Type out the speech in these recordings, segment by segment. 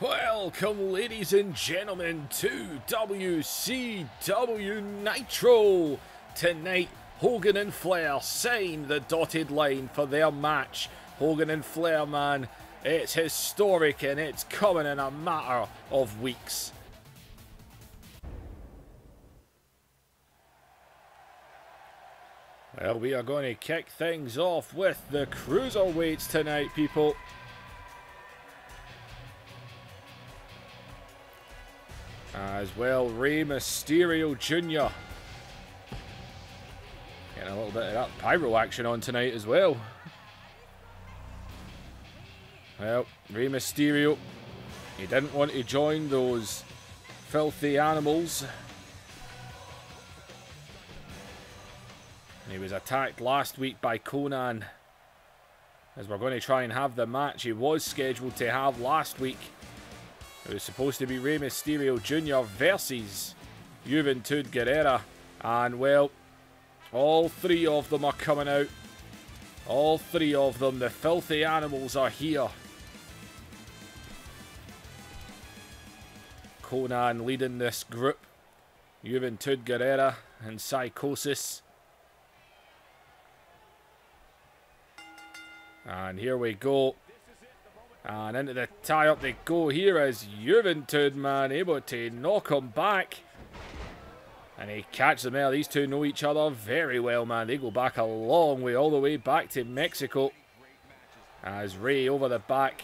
Welcome, ladies and gentlemen, to WCW Nitro. Tonight, Hogan and Flair sign the dotted line for their match. Hogan and Flair, man, it's historic and it's coming in a matter of weeks. Well, we are going to kick things off with the cruiserweights tonight, people. As well, MYSTERIO Jr. Getting a little bit of that pyro action on tonight as well. Well, MYSTERIO, he didn't want to join those filthy animals. He was attacked last week by Conan. As we're going to try and have the match he was scheduled to have last week. It was supposed to be MYSTERIO Jr. versus Juventud Guerrera. And, well, all three of them are coming out. All three of them, the filthy animals, are here. Conan leading this group. Juventud Guerrera and Psychosis. And here we go. And into the tie-up they go here as Juventud, man, able to knock him back. And he catches them there. These two know each other very well, man. They go back a long way, all the way back to Mexico. As Ray over the back.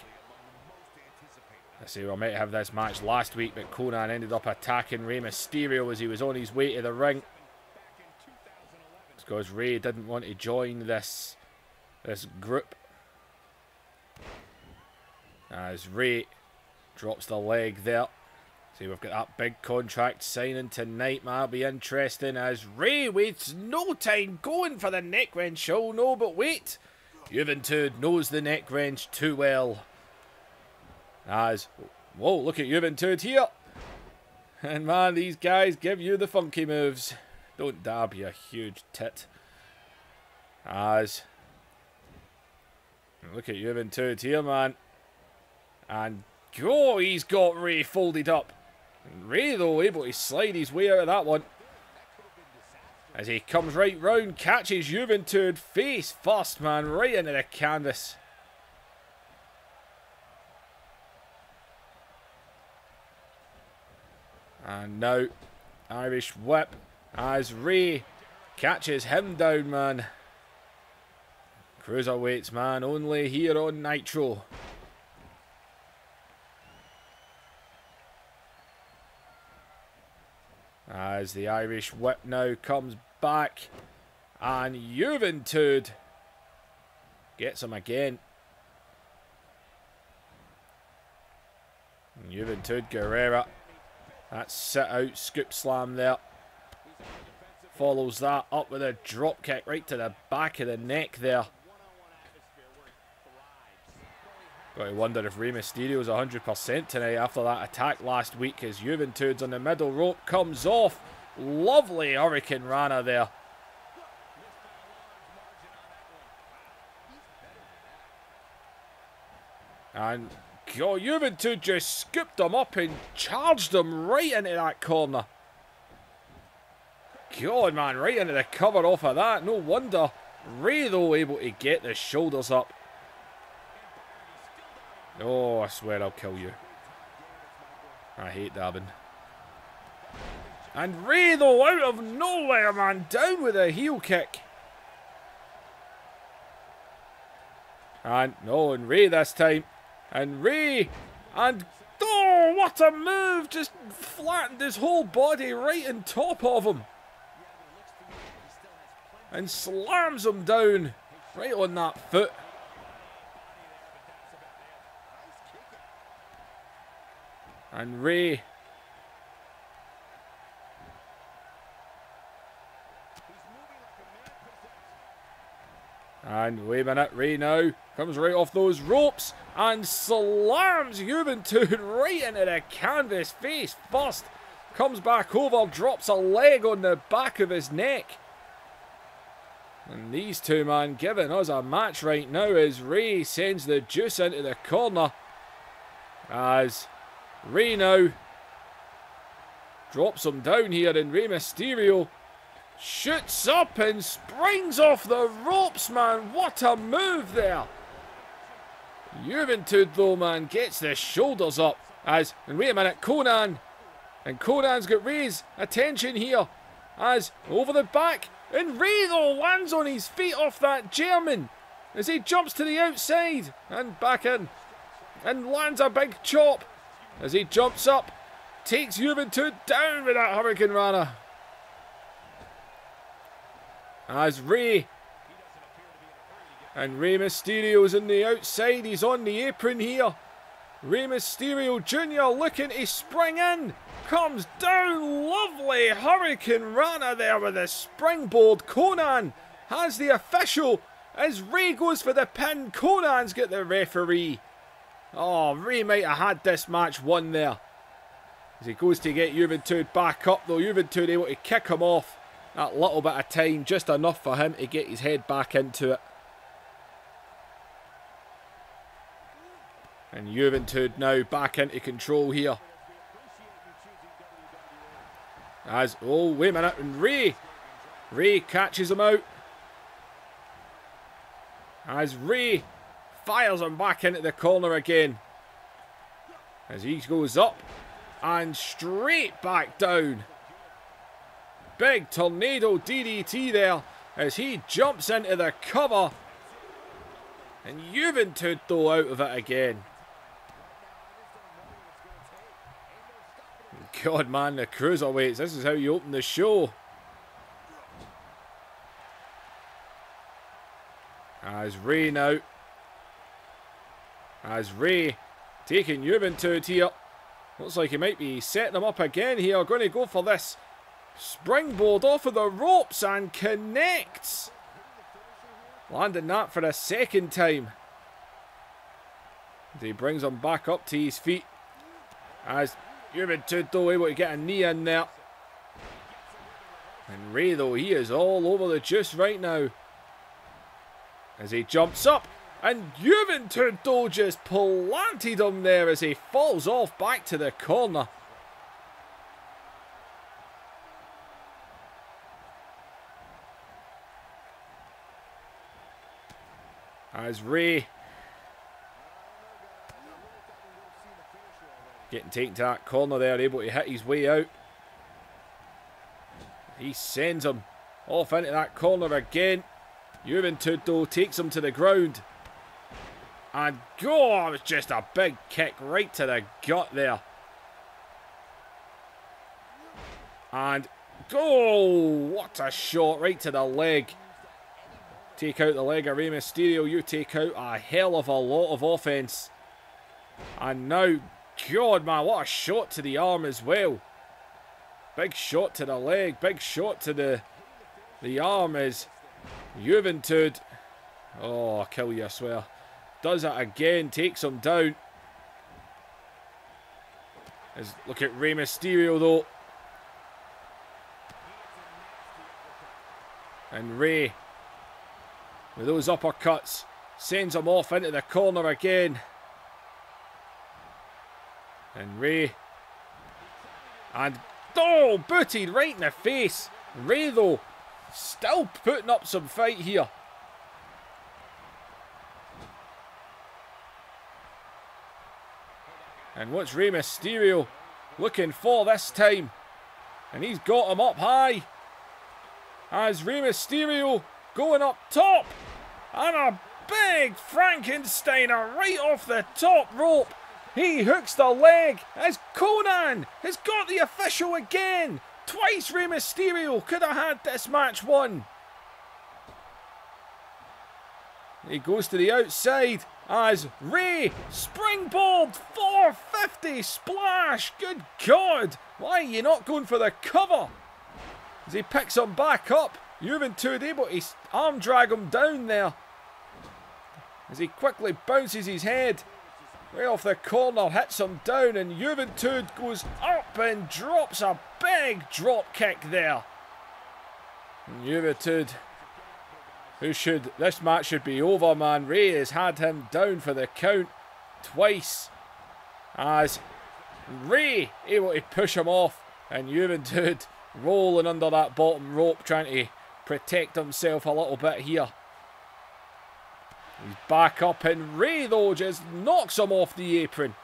I say we might have this match last week, but Conan ended up attacking MYSTERIO as he was on his way to the ring. It's because Ray didn't want to join this group. As Ray drops the leg there. See, we've got that big contract signing tonight, man. It'll be interesting as Ray waits no time going for the neck wrench. Oh no, but wait. Juventud knows the neck wrench too well. As, whoa, look at Juventud here. And man, these guys give you the funky moves. Don't dab, you huge tit. As, look at Juventud here, man. And, oh, he's got Ray folded up. And Ray, though, able to slide his way out of that one. As he comes right round, catches Juventud face first, man, right into the canvas. And now, Irish whip as Ray catches him down, man. Cruiserweights, man, only here on Nitro. As the Irish whip now comes back. And Juventud gets him again. And Juventud Guerrera. That sit out scoop slam there. Follows that up with a drop kick right to the back of the neck there. Got to wonder if MYSTERIO's 100% tonight after that attack last week as Juventud's on the middle rope comes off. Lovely Hurricane Rana there. And Juventud just scooped him up and charged him right into that corner. God, man, right into the cover off of that. No wonder Ray, though, able to get the shoulders up. Oh, I swear I'll kill you. I hate dabbing. And Ray, though, out of nowhere, man, down with a heel kick. And, no, and Ray this time. And Ray, and, oh, what a move. Just flattened his whole body right on top of him. And slams him down right on that foot. And Ray. And wait a minute, Ray now comes right off those ropes and slams Juventud right into the canvas face first. Comes back over, drops a leg on the back of his neck. And these two, man, giving us a match right now as Ray sends the juice into the corner. As Rey now drops him down here, and Rey Mysterio shoots up and springs off the ropes, man. What a move there. Juventud, though, man, gets the shoulders up. And wait a minute, Conan. And Conan's got Rey's attention here. As over the back. And Rey, though, lands on his feet off that German. As he jumps to the outside. And back in. And lands a big chop. As he jumps up. Takes Juventud down with that Hurricane Rana. As Rey. And Rey Mysterio's on the outside. He's on the apron here. Rey Mysterio Jr. looking to spring in. Comes down. Lovely Hurricane Rana there with the springboard. Conan has the official as Rey goes for the pin. Conan's got the referee. Oh, Rey might have had this match won there. As he goes to get Juventud back up, though. Juventud able to kick him off. That little bit of time, just enough for him to get his head back into it. And Juventud now back into control here. As, oh, wait a minute, and Rey catches him out. As Rey fires him back into the corner again. As he goes up and straight back down. Big tornado DDT there as he jumps into the cover. And Juventud, though, out of it again. God, man, the cruiserweights. This is how you open the show. As Rey now. As Rey taking Juventud here. Looks like he might be setting them up again here. Going to go for this springboard off of the ropes and connects. Landing that for a second time. He brings him back up to his feet. As Juventud, though, able to get a knee in there. And Rey, though, he is all over the juice right now. As he jumps up. And Juventud, though, just planted him there as he falls off back to the corner. As Rey getting taken to that corner there, able to hit his way out. He sends him off into that corner again. Juventud, though, takes him to the ground. And go, it was just a big kick right to the gut there. And go, what a shot right to the leg. Take out the leg of Rey Mysterio, you take out a hell of a lot of offense. And now, God, man, what a shot to the arm as well. Big shot to the leg, big shot to the arm as Juventud. Oh, I'll kill you, I swear. Does it again, takes him down. As, look at Rey Mysterio, though. And Rey, with those uppercuts, sends him off into the corner again. And Rey. And, oh, booted right in the face. Rey, though, still putting up some fight here. And what's Rey Mysterio looking for this time? And he's got him up high. As Rey Mysterio going up top. And a big Frankensteiner right off the top rope. He hooks the leg as Conan has got the official again. Twice Rey Mysterio could have had this match won. He goes to the outside as Rey springboard 450 splash. Good God, why are you not going for the cover? As he picks him back up, Juventud able to arm drag him down there. As he quickly bounces his head way off the corner, hits him down, and Juventud goes up and drops a big drop kick there. And Juventud, this match should be over, man. Rey has had him down for the count twice. As Rey able to push him off. And Juventud rolling under that bottom rope, trying to protect himself a little bit here. He's back up, and Rey, though, just knocks him off the apron.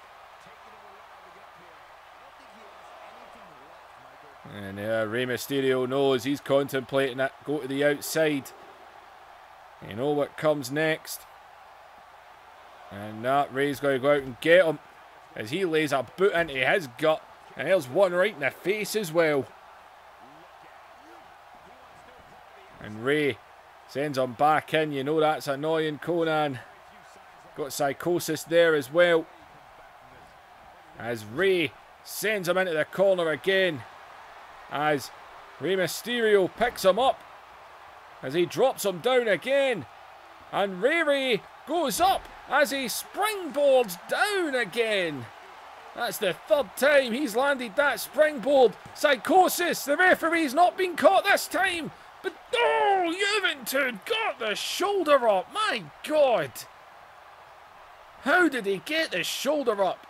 And Rey Mysterio knows he's contemplating it. Go to the outside. You know what comes next. And that Rey's going to go out and get him as he lays a boot into his gut. And there's one right in the face as well. And Rey sends him back in. You know that's annoying, Conan. Got Psychosis there as well. As Rey sends him into the corner again. As Rey Mysterio picks him up. As he drops him down again. And Rey goes up as he springboards down again. That's the third time he's landed that springboard. Psychosis, the referee's not been caught this time. But, oh, Juventud got the shoulder up. My God. How did he get the shoulder up?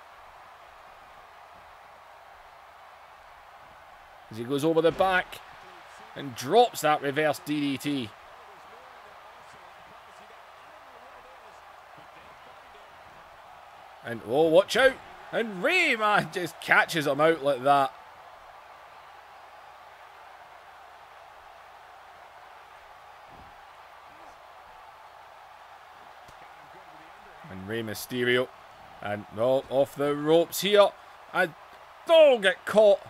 As he goes over the back and drops that reverse DDT. And, oh, watch out. And Rey, man, just catches him out like that. And Rey Mysterio. And, oh, off the ropes here. And, oh, get caught.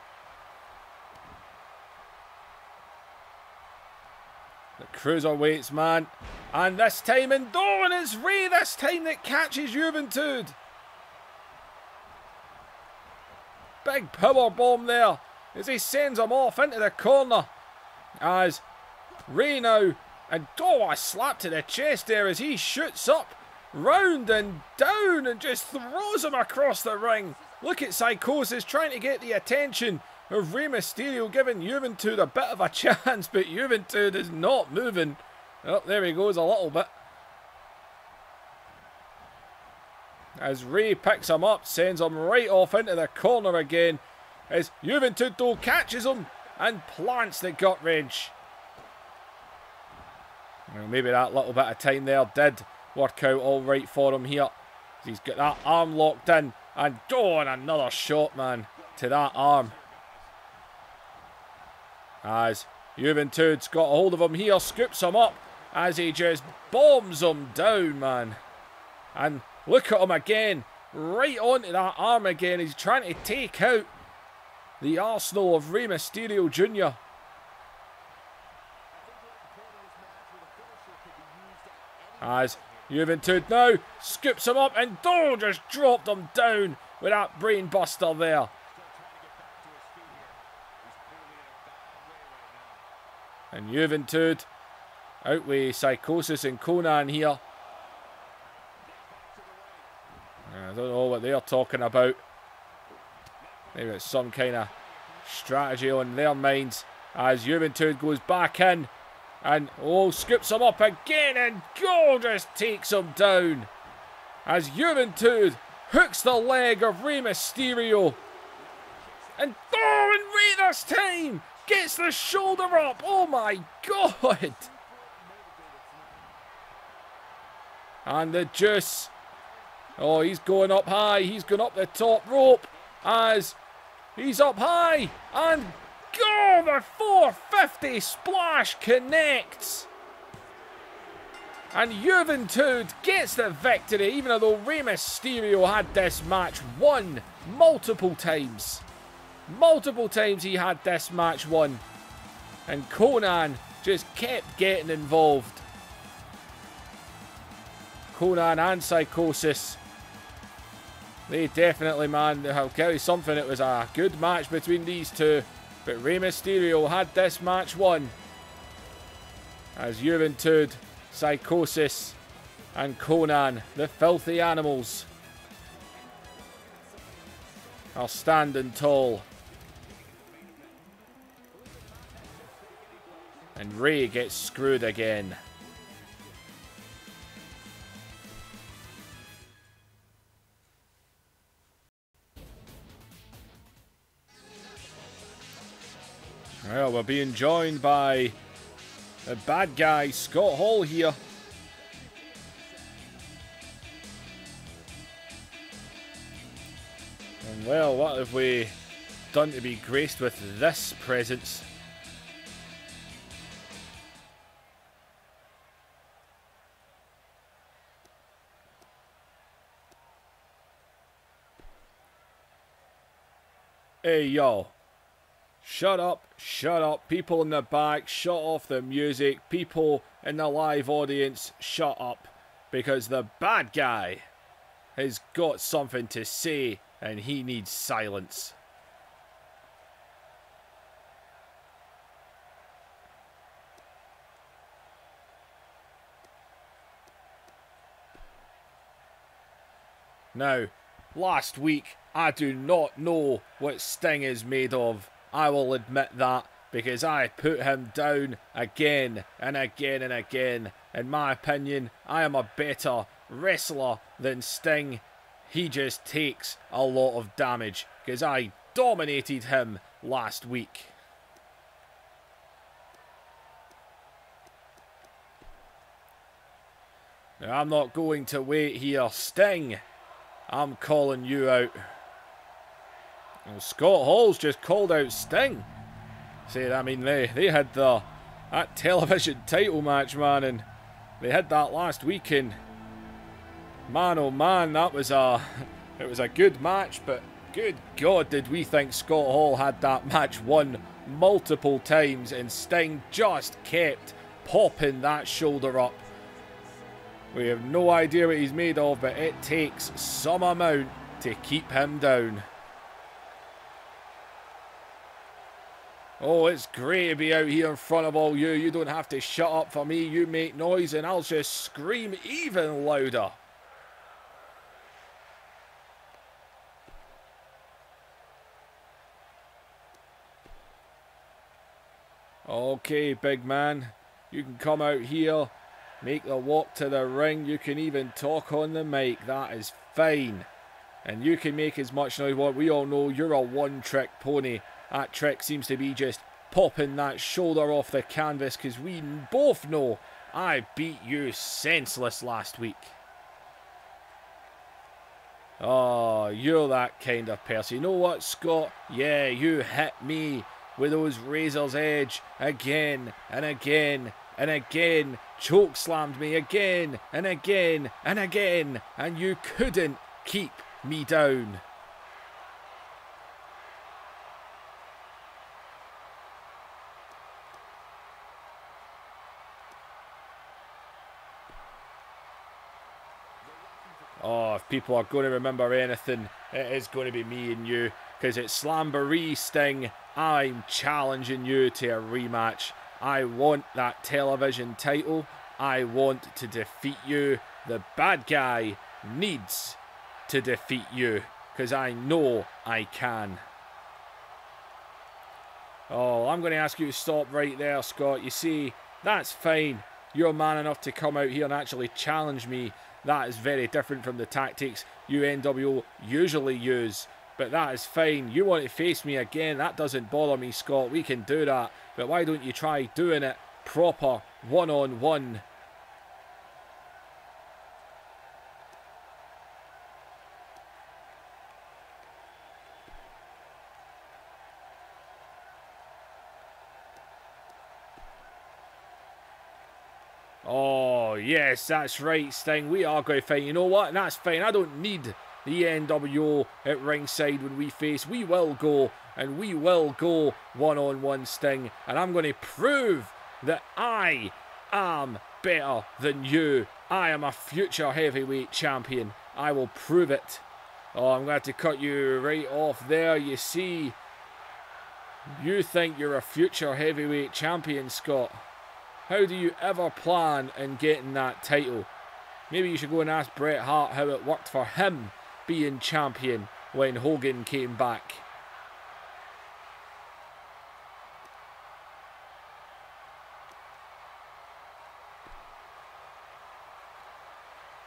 The cruiserweights, man. And this time, and oh, and it's Rey this time that catches Juventud. Big power bomb there as he sends him off into the corner. As Rey now, and oh, a slap to the chest there as he shoots up, round and down, and just throws him across the ring. Look at Psychosis trying to get the attention of Rey Mysterio, giving Juventud a bit of a chance, but Juventud is not moving. Oh, there he goes a little bit. As Rey picks him up, sends him right off into the corner again. As Juventud though catches him and plants the gut wrench. Well, maybe that little bit of time there did work out all right for him here. He's got that arm locked in. And oh, and another shot, man, to that arm. As Juventud's got a hold of him here, scoops him up as he just bombs him down, man. And look at him again, right onto that arm again. He's trying to take out the arsenal of Rey Mysterio Jr. As Juventud now scoops him up and oh, just dropped him down with that brain buster there. And Juventud outweigh Psychosis and Conan here. I don't know what they're talking about. Maybe it's some kind of strategy on their minds. As Juventud goes back in. And oh, scoops him up again. And oh, just takes him down. As Juventud hooks the leg of Rey Mysterio. And oh, and Rey this time gets the shoulder up. Oh my God. And the Juice. Oh, he's going up high. He's going up the top rope. As he's up high. And oh, the 450 splash connects. And Juventud gets the victory, even though Rey Mysterio had this match won multiple times. Multiple times he had this match won. And Conan just kept getting involved. Conan and Psychosis. They definitely, man, I'll tell you something, it was a good match between these two. But Rey Mysterio had this match won. As Juventud, Psychosis, and Conan, the filthy animals, are standing tall. And Rey gets screwed again. Well, we're being joined by the bad guy, Scott Hall here. And well, what have we done to be graced with this presence? Hey, yo. Shut up, people in the back, shut off the music, people in the live audience, shut up, because the bad guy has got something to say and he needs silence. Now, last week, I do not know what Sting is made of. I will admit that, because I put him down again and again and again. In my opinion, I am a better wrestler than Sting. He just takes a lot of damage, because I dominated him last week. Now, I'm not going to wait here. Sting, I'm calling you out. Well, Scott Hall's just called out Sting. See, I mean, they had that television title match, man, and they had that last week, and man, oh man, it was a good match, but good God, did we think Scott Hall had that match won multiple times, and Sting just kept popping that shoulder up. We have no idea what he's made of, but it takes some amount to keep him down. Oh, it's great to be out here in front of all you. You don't have to shut up for me. You make noise and I'll just scream even louder. Okay, big man. You can come out here, make the walk to the ring. You can even talk on the mic. That is fine. And you can make as much noise as you want. We all know you're a one-trick pony. That trick seems to be just popping that shoulder off the canvas, because we both know I beat you senseless last week. Oh, you're that kind of person. You know what, Scott? Yeah, you hit me with those razor's edge again and again and again. Choke slammed me again and again and again, and you couldn't keep me down. Oh, if people are going to remember anything, it is going to be me and you, because it's Slamboree, Sting. I'm challenging you to a rematch. I want that television title. I want to defeat you. The bad guy needs to defeat you, because I know I can. Oh, I'm going to ask you to stop right there, Scott. You see, that's fine. You're man enough to come out here and actually challenge me. That is very different from the tactics you NWO usually use. But that is fine. You want to face me again, that doesn't bother me, Scott. We can do that. But why don't you try doing it proper, one-on-one? Oh, yes, that's right, Sting. We are going to fight. You know what? That's fine. I don't need the NWO at ringside when we face. We will go, and we will go one-on-one, Sting. And I'm going to prove that I am better than you. I am a future heavyweight champion. I will prove it. Oh, I'm going to have to cut you right off there. You see, you think you're a future heavyweight champion, Scott. How do you ever plan on getting that title? Maybe you should go and ask Bret Hart how it worked for him being champion when Hogan came back.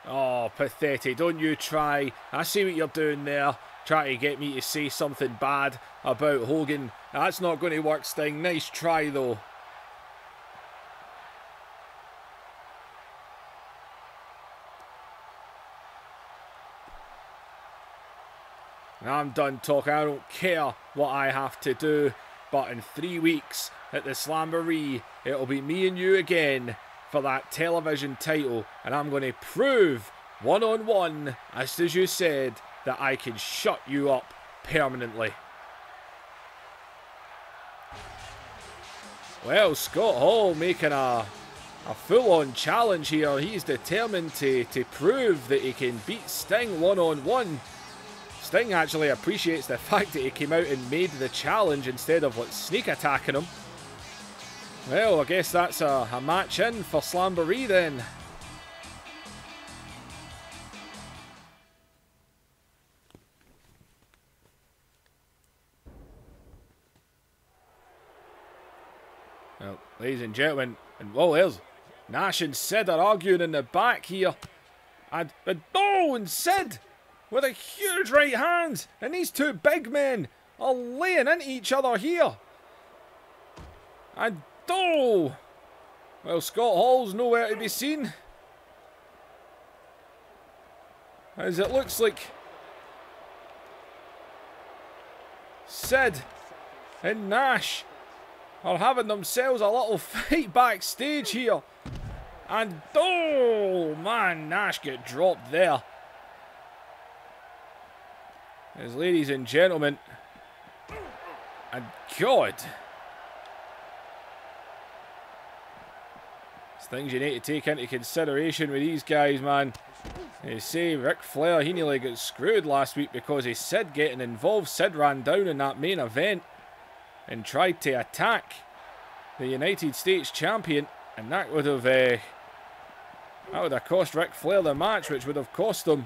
Oh, pathetic. Don't you try. I see what you're doing there. Trying to get me to say something bad about Hogan That's not going to work, Sting. Nice try, though. I'm done talking. I don't care what I have to do. But in 3 weeks at the Slamboree, it'll be me and you again for that television title. And I'm going to prove one-on-one, as you said, that I can shut you up permanently. Well, Scott Hall making a full-on challenge here. He's determined to prove that he can beat Sting one-on-one. Sting actually appreciates the fact that he came out and made the challenge instead of sneak attacking him. Well, I guess that's a match in for Slamboree then. Well, ladies and gentlemen, and whoa, there's Nash and Sid are arguing in the back here. And oh, and Sid with a huge right hand, and these two big men are laying into each other here. And oh, well, Scott Hall's nowhere to be seen, as it looks like Sid and Nash are having themselves a little fight backstage here. And oh man, Nash get dropped there. As ladies and gentlemen, and God, it's things you need to take into consideration with these guys, man. They say Ric Flair, he nearly got screwed last week because he Sid getting involved. Sid ran down in that main event and tried to attack the United States champion, and that would have cost Ric Flair the match, which would have cost him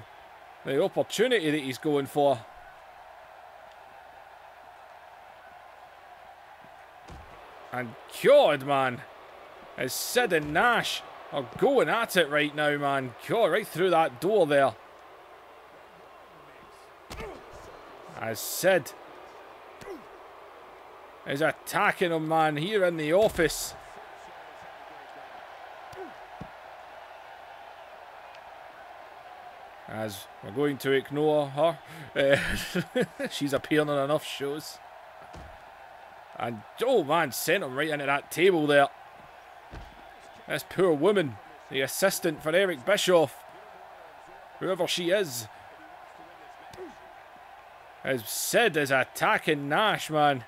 the opportunity that he's going for. And God, man, as Sid and Nash are going at it right now, man. God, right through that door there. As Sid is attacking him, man, here in the office. As we're going to ignore her. She's appearing on enough shows. And, oh man, sent him right into that table there. This poor woman, the assistant for Eric Bischoff, whoever she is. As Sid is attacking Nash, man.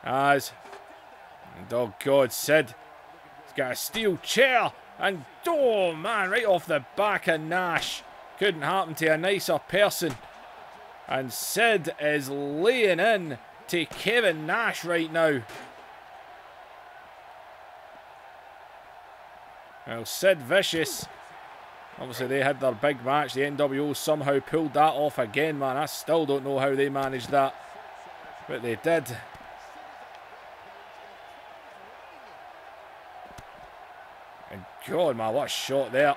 As, and oh God, Sid, he's got a steel chair. And, oh man, right off the back of Nash. Couldn't happen to a nicer person. And Sid is laying in to Kevin Nash right now. Well, Sid Vicious, obviously they had their big match. The NWO somehow pulled that off again, man. I still don't know how they managed that, but they did. And God, man, what a shot there.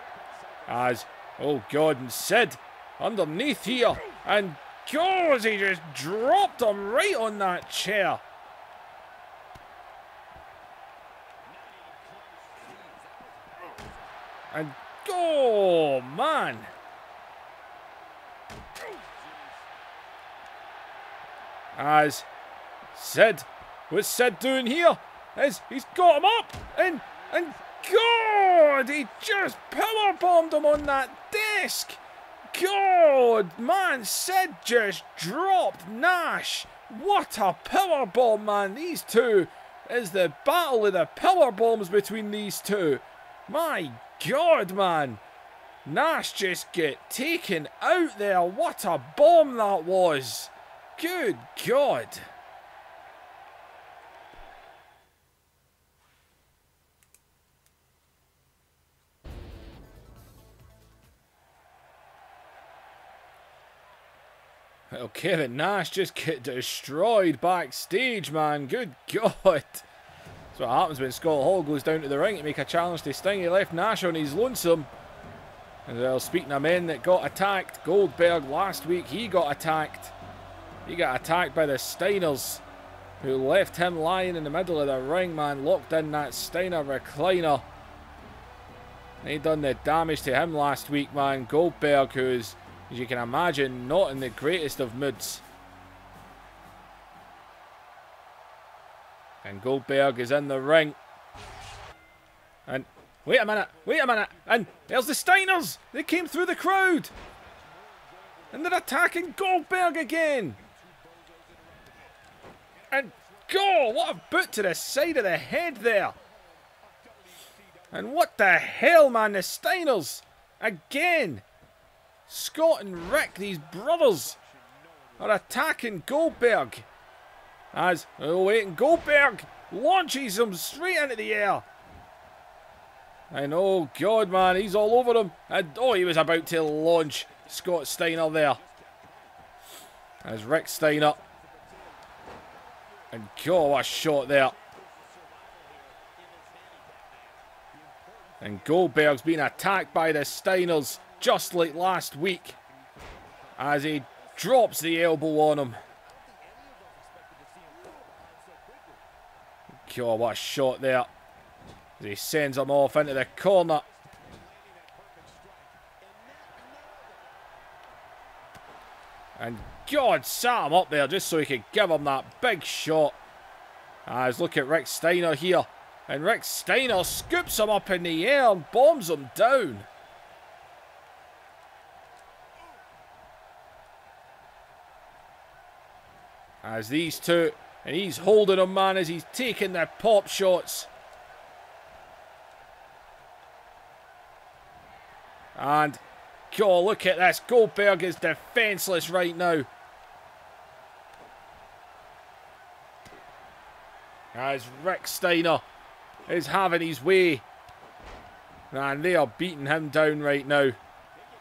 As, oh God, and Sid underneath here. And God, he just dropped him right on that chair. And oh man, as Sid, what's Sid doing here? As he's got him up, and God, he just powerbombed him on that desk. God, man, Sid just dropped Nash. What a powerbomb, man. These two is the battle of the powerbombs between these two. My God, man. Nash just get taken out there. What a bomb that was. Good God. Well, Kevin Nash just get destroyed backstage, man. Good God. That's what happens when Scott Hall goes down to the ring to make a challenge to Sting. He left Nash on his lonesome. And well, speaking of men that got attacked, Goldberg last week, he got attacked. He got attacked by the Steiners. who left him lying in the middle of the ring, man. Locked in that Steiner recliner. They done the damage to him last week, man. Goldberg, who's, as you can imagine, not in the greatest of moods. And Goldberg is in the ring. And wait a minute. And there's the Steiners. They came through the crowd. And they're attacking Goldberg again. And God, what a boot to the side of the head there. And what the hell, man, the Steiners, again. Scott and Rick, these brothers, are attacking Goldberg. As, oh wait, and Goldberg launches him straight into the air. And oh God, man, he's all over him. And oh, he was about to launch Scott Steiner there. As Rick Steiner. And God, what a shot there. And Goldberg's being attacked by the Steiners, just like last week, as he drops the elbow on him. God, what a shot there. As he sends him off into the corner. And God, sat him up there just so he could give him that big shot. As look at Rick Steiner here. And Rick Steiner scoops him up in the air and bombs him down. As these two, and he's holding him, man, as he's taking the pop shots. And, God, look at this. Goldberg is defenseless right now. As Rick Steiner is having his way. And they are beating him down right now.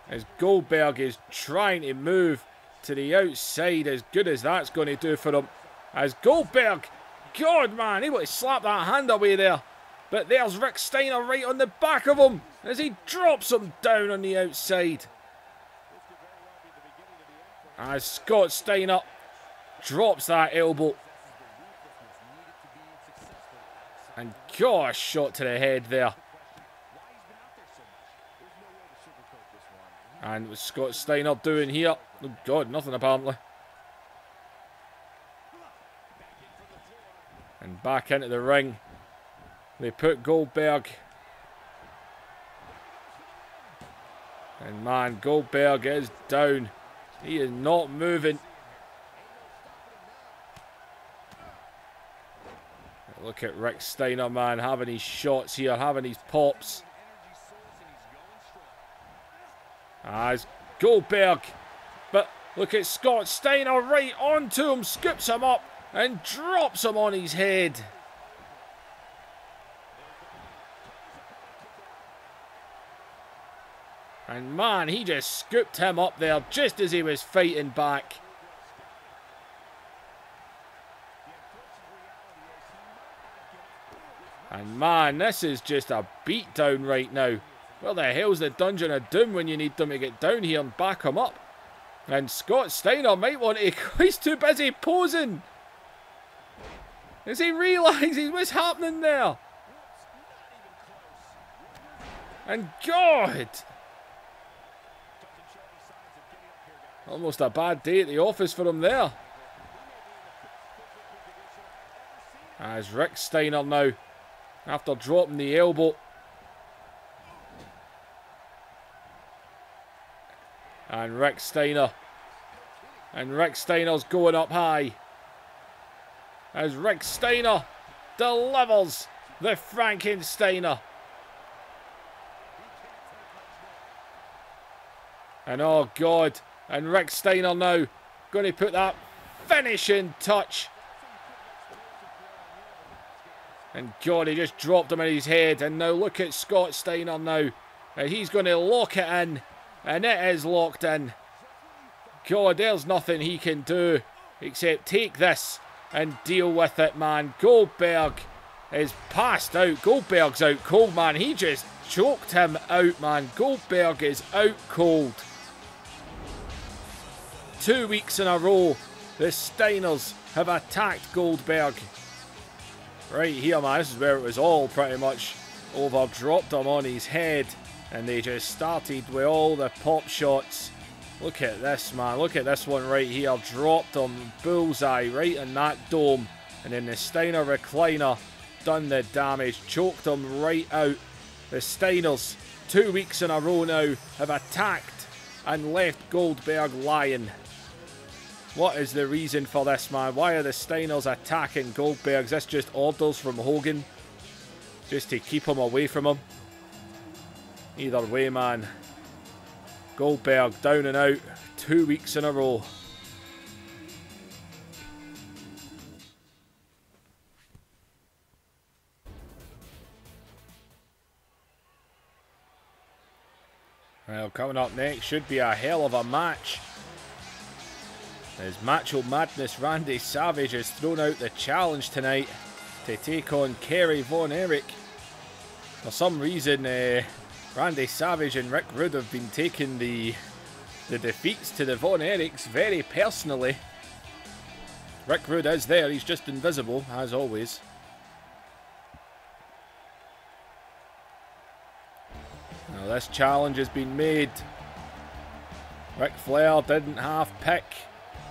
As Goldberg is trying to move to the outside, as good as that's going to do for him. As Goldberg, God, man, able to slap that hand away there. But there's Rick Steiner right on the back of him as he drops him down on the outside. As Scott Steiner drops that elbow. And gosh, shot to the head there. And what's Scott Steiner doing here? Oh God, nothing apparently. And back into the ring. They put Goldberg. And man, Goldberg is down. He is not moving. Look at Rick Steiner, man, having his shots here, having his pops. As Goldberg. But look at Scott Steiner right onto him, scoops him up and drops him on his head. And man, he just scooped him up there just as he was fighting back. And man, this is just a beatdown right now. Where the hell's the Dungeon of Doom when you need them to get down here and back him up? And Scott Steiner might want to... He's too busy posing. Is he realising what's happening there? And God! Almost a bad day at the office for him there. As Rick Steiner now, after dropping the elbow. And Rick Steiner. And Rick Steiner's going up high. As Rick Steiner delivers the Frankensteiner. And oh God. And Rick Steiner now going to put that finishing touch. And God, he just dropped him in his head. And now look at Scott Steiner now. And he's going to lock it in. And it is locked in. God, there's nothing he can do except take this and deal with it, man. Goldberg is passed out. Goldberg's out cold, man. He just choked him out, man. Goldberg is out cold. 2 weeks in a row, the Steiners have attacked Goldberg. Right here, man, this is where it was all pretty much over. Dropped him on his head, and they just started with all the pop shots. Look at this, man. Look at this one right here. Dropped him bullseye right in that dome. And then the Steiner recliner done the damage. Choked him right out. The Steiners, 2 weeks in a row now, have attacked and left Goldberg lying. What is the reason for this, man? Why are the Steiners attacking Goldberg? Is this just orders from Hogan? Just to keep him away from him? Either way, man. Goldberg down and out 2 weeks in a row. Well, coming up next should be a hell of a match. As Macho Madness Randy Savage has thrown out the challenge tonight to take on Kerry Von Erich. For some reason, Randy Savage and Rick Rude have been taking the defeats to the Von Erichs very personally. Rick Rude is there, he's just invisible, as always. Now this challenge has been made. Ric Flair didn't half pick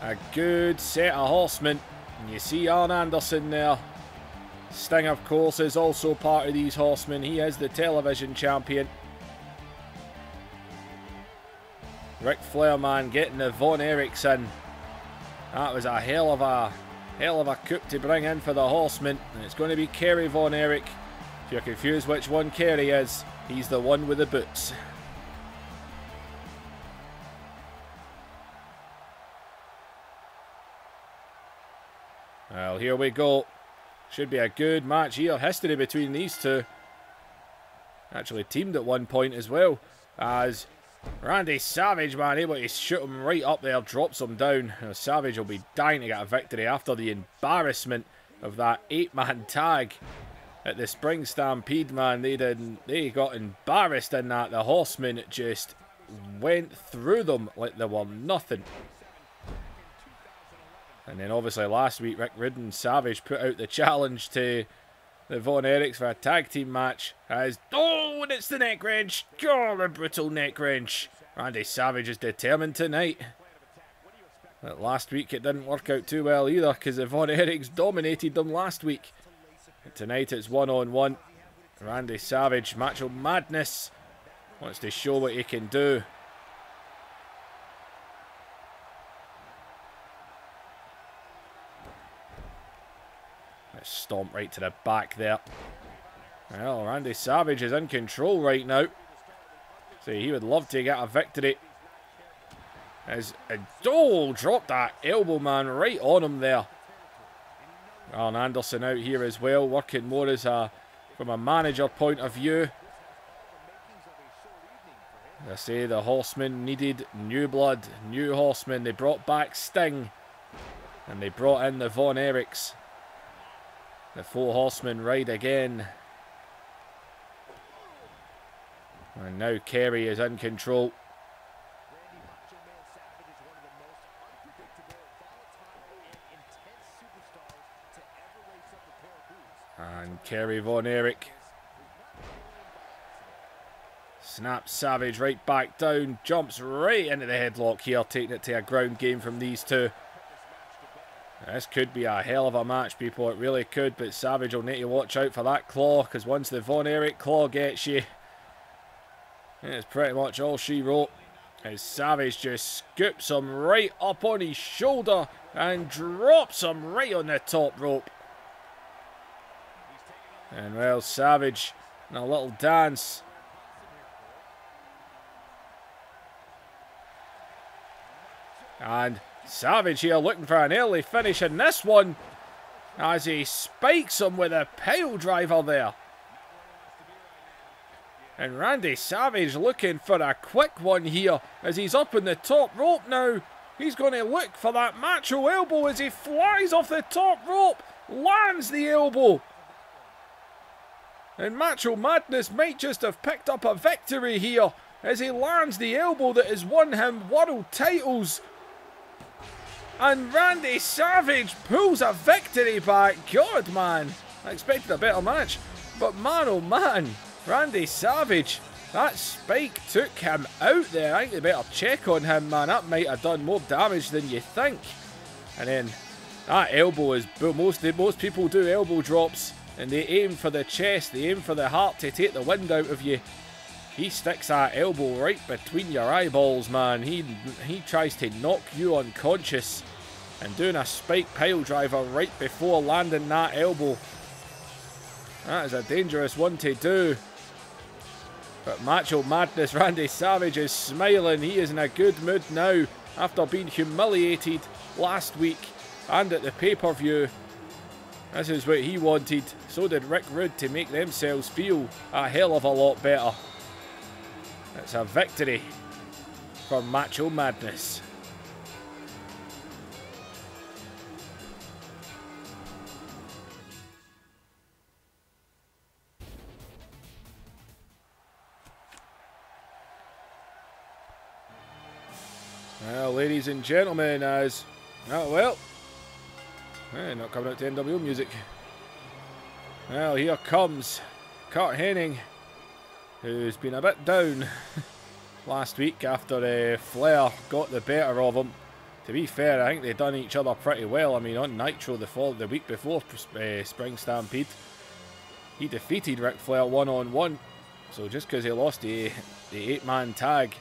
a good set of horsemen. And you see Arn Anderson there. Sting, of course, is also part of these horsemen. He is the television champion. Ric Flair, man, getting the Von Erichs in. That was a hell of a coup to bring in for the horsemen. And it's going to be Kerry Von Erich. If you're confused which one Kerry is, he's the one with the boots. Well, here we go. Should be a good match here. History between these two. Actually teamed at one point as well. As Randy Savage, man, able to shoot him right up there. Drops him down. Now, Savage will be dying to get a victory after the embarrassment of that 8-man tag at the Spring Stampede, man. They got embarrassed in that. The Horsemen just went through them like they were nothing. And then obviously last week, Rick Rude and Savage put out the challenge to the Von Erichs for a tag team match. Oh, and it's the neck wrench. Oh, the brutal neck wrench. Randy Savage is determined tonight. But last week it didn't work out too well either, because the Von Erichs dominated them last week. And tonight it's one-on-one. Randy Savage, Macho Madness, wants to show what he can do. Stomp right to the back there. Well, Randy Savage is in control right now. So he would love to get a victory. Dropped that elbow, man, right on him there. Arn Anderson out here as well, working more as from a manager point of view. I say the Horsemen needed new blood, new horsemen. They brought back Sting, and they brought in the Von Erichs. The 4 horsemen ride again. And now Kerry is in control. And Kerry Von Erich snaps Savage right back down. Jumps right into the headlock here, taking it to a ground game from these two. This could be a hell of a match, people. It really could, but Savage will need to watch out for that claw, because once the Von Erich claw gets you, it's pretty much all she wrote. As Savage just scoops him right up on his shoulder and drops him right on the top rope. And well, Savage in a little dance. And Savage here looking for an early finish in this one, as he spikes him with a pile driver there. And Randy Savage looking for a quick one here, as he's up in the top rope now. He's going to look for that macho elbow as he flies off the top rope, lands the elbow. And Macho Madness might just have picked up a victory here, as he lands the elbow that has won him world titles. And Randy Savage pulls a victory back. God, man. I expected a better match. But man, oh man. Randy Savage. That spike took him out there. I think they better check on him, man. That might have done more damage than you think. And then that elbow is... Most people do elbow drops. And they aim for the chest. They aim for the heart to take the wind out of you. He sticks that elbow right between your eyeballs, man. He tries to knock you unconscious. And doing a spike pile driver right before landing that elbow. That is a dangerous one to do. But Macho Madness Randy Savage is smiling. He is in a good mood now after being humiliated last week and at the pay-per-view. This is what he wanted. So did Rick Rude to make themselves feel a hell of a lot better. It's a victory for Macho Madness. Well, ladies and gentlemen, as... Oh, well. Not coming out to NWO music. Well, here comes Kurt Hennig, who's been a bit down last week after Flair got the better of him. To be fair, I think they've done each other pretty well. I mean, on Nitro the week before Spring Stampede, he defeated Ric Flair one-on-one. So just because he lost the 8-man tag,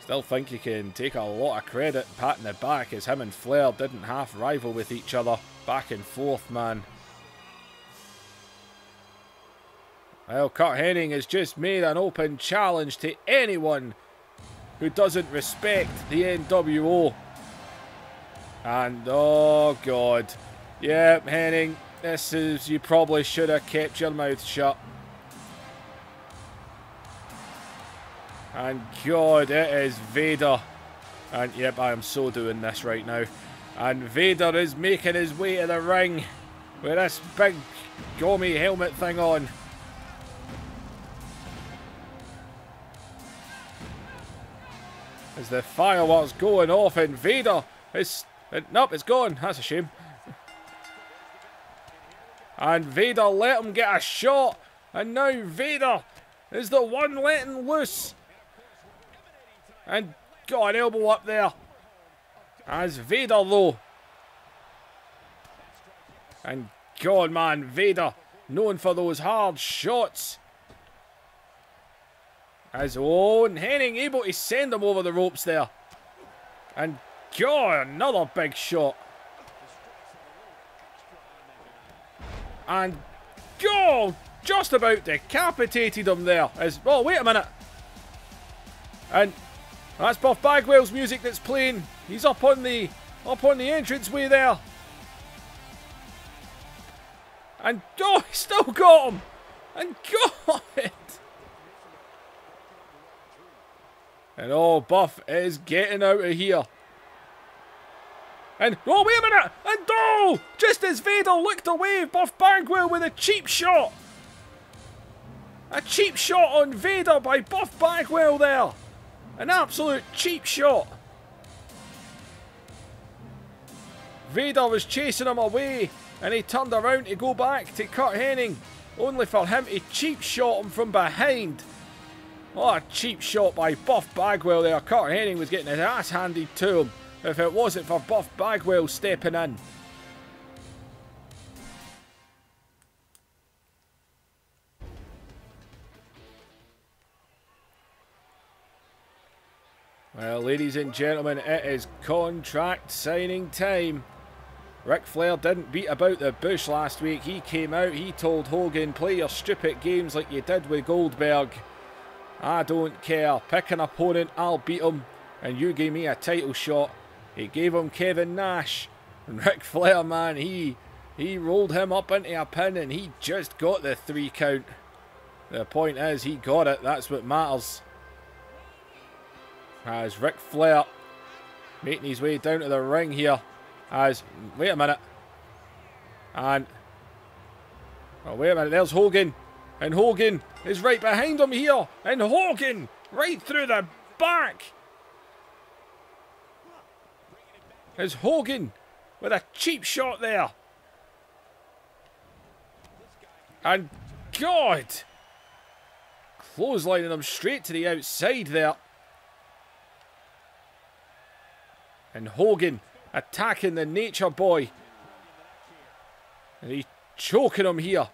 still think you can take a lot of credit patting the back, as him and Flair didn't half rival with each other back and forth, man. Well, Kurt Hennig has just made an open challenge to anyone who doesn't respect the NWO. And, oh God. Yep, Hennig, this is... You probably should have kept your mouth shut. And God, it is Vader. And yep, I am so doing this right now. And Vader is making his way to the ring with this big gommy helmet thing on. As the fireworks going off, and Vader is... Nope, it's gone. That's a shame. And Vader let him get a shot. And now Vader is the one letting loose. And got an elbow up there. As Vader though. And God, man, Vader known for those hard shots. As and Hennig able to send him over the ropes there. And God, another big shot. And God, just about decapitated him there. As oh, wait a minute. And that's Buff Bagwell's music that's playing. He's up on the entranceway there. And oh, he still got him. And God. And oh, Buff is getting out of here. And oh, wait a minute. And oh, just as Vader looked away, Buff Bagwell with a cheap shot. A cheap shot on Vader by Buff Bagwell there. An absolute cheap shot. Vader was chasing him away, and he turned around to go back to Kurt Hennig, only for him to cheap shot him from behind. Oh, a cheap shot by Buff Bagwell there. Kurt Hennig was getting his ass handed to him if it wasn't for Buff Bagwell stepping in. Well, ladies and gentlemen, it is contract signing time. Ric Flair didn't beat about the bush last week. He came out, he told Hogan, play your stupid games like you did with Goldberg. I don't care. Pick an opponent, I'll beat him. And you gave me a title shot. He gave him Kevin Nash. And Ric Flair, man, he rolled him up into a pin and he just got the 3 count. The point is, he got it. That's what matters. As Ric Flair making his way down to the ring here. As, wait a minute. And, oh, wait a minute, there's Hogan. And Hogan is right behind him here. And Hogan right through the back. As Hogan with a cheap shot there. And God! Clotheslining him straight to the outside there. And Hogan attacking the Nature Boy. And he's choking him here.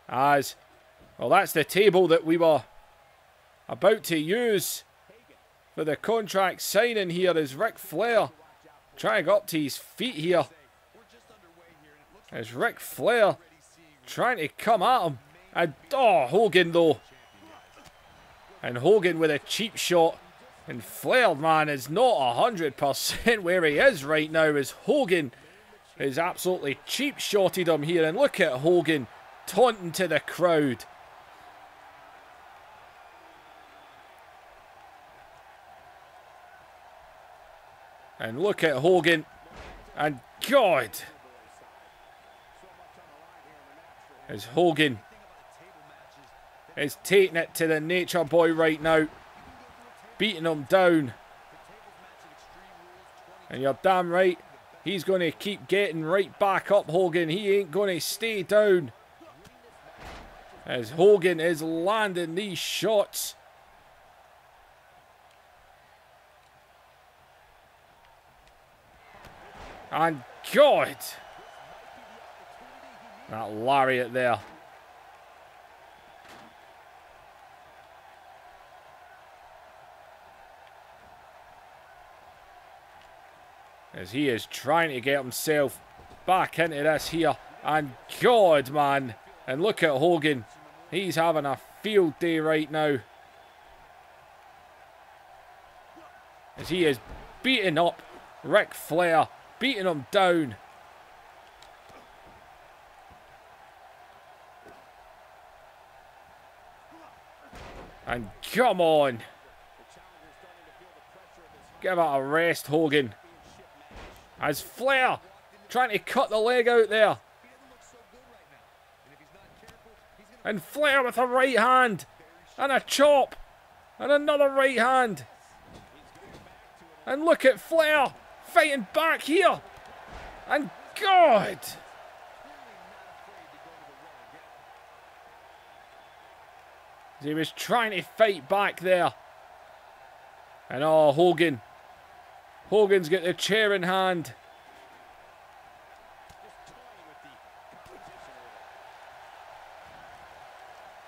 As, well, that's the table that we were about to use for the contract signing here. As Ric Flair trying to get up to his feet here. As Ric Flair trying to come at him. And, oh, Hogan though. And Hogan with a cheap shot. And Flair, man, is not 100% where he is right now, as Hogan is absolutely cheap shotted him here. And look at Hogan taunting to the crowd. And look at Hogan. And God. As Hogan is taking it to the Nature Boy right now. Beating him down. And you're damn right. He's going to keep getting right back up, Hogan. He ain't going to stay down. As Hogan is landing these shots. And God. That lariat there. As he is trying to get himself back into this here. And God, man. And look at Hogan. He's having a field day right now. As he is beating up Ric Flair. Beating him down. And come on. Give it a rest, Hogan. As Flair trying to cut the leg out there. And Flair with a right hand. And a chop. And another right hand. And look at Flair fighting back here. And God. He was trying to fight back there. And oh, Hogan. Hogan's got the chair in hand.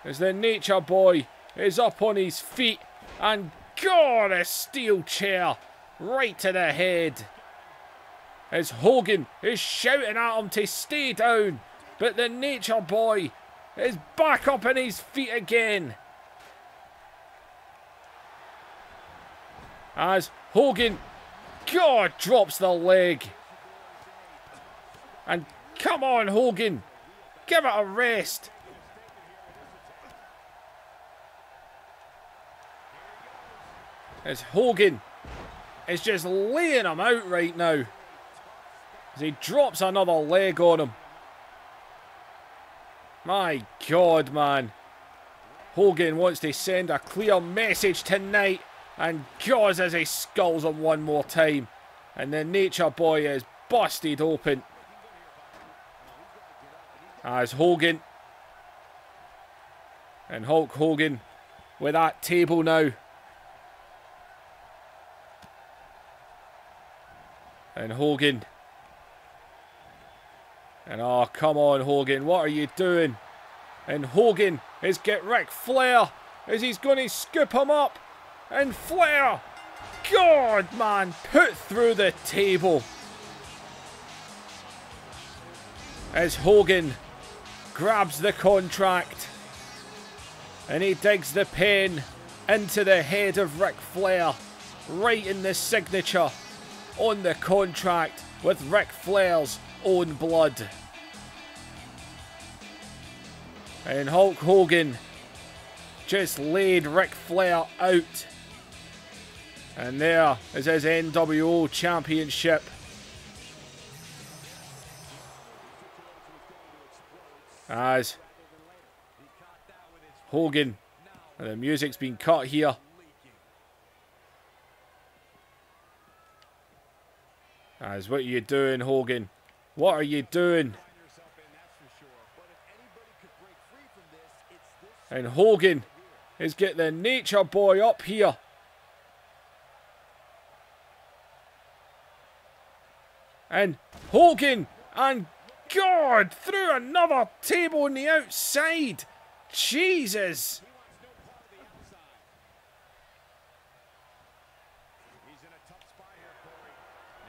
As the Nature Boy is up on his feet. And God, a steel chair right to the head. As Hogan is shouting at him to stay down. But the Nature Boy is back up on his feet again. As Hogan, God, drops the leg. And come on, Hogan. Give it a rest. As Hogan is just laying him out right now. As he drops another leg on him. My God, man. Hogan wants to send a clear message tonight. And God, as he skulls him one more time. And the Nature Boy is busted open. As Hogan. And Hulk Hogan with that table now. And Hogan. And oh, come on, Hogan. What are you doing? And Hogan is get Ric Flair as he's going to scoop him up. And Flair, God, man, put through the table. As Hogan grabs the contract. And he digs the pen into the head of Ric Flair. Writing the signature on the contract with Ric Flair's own blood. And Hulk Hogan just laid Ric Flair out. And there is his NWO Championship. As Hogan, and the music's been cut here. As what are you doing, Hogan? What are you doing? And Hogan is getting the Nature Boy up here. And Hogan, and God, through another table on the outside. Jesus.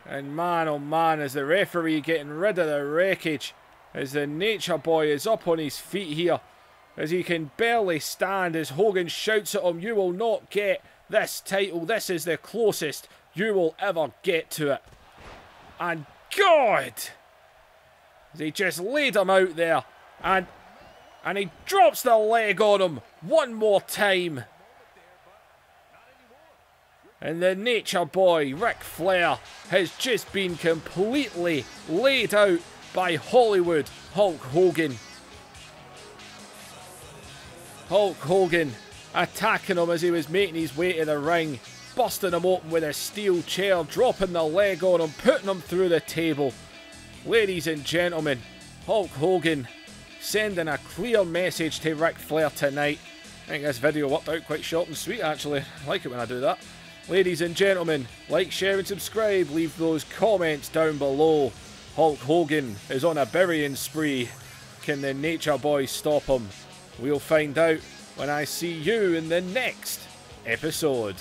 And man, oh man, is the referee getting rid of the wreckage. As the Nature Boy is up on his feet here. As he can barely stand as Hogan shouts at him, "You will not get this title. This is the closest you will ever get to it." And God! He just laid him out there. And he drops the leg on him one more time. And the Nature Boy, Ric Flair, has just been completely laid out by Hollywood Hulk Hogan. Hulk Hogan attacking him as he was making his way to the ring, busting him open with a steel chair, dropping the leg on him, putting him through the table. Ladies and gentlemen, Hulk Hogan sending a clear message to Ric Flair tonight. I think this video worked out quite short and sweet actually. I like it when I do that. Ladies and gentlemen, like, share and subscribe. Leave those comments down below. Hulk Hogan is on a burying spree. Can the Nature Boy stop him? We'll find out when I see you in the next episode.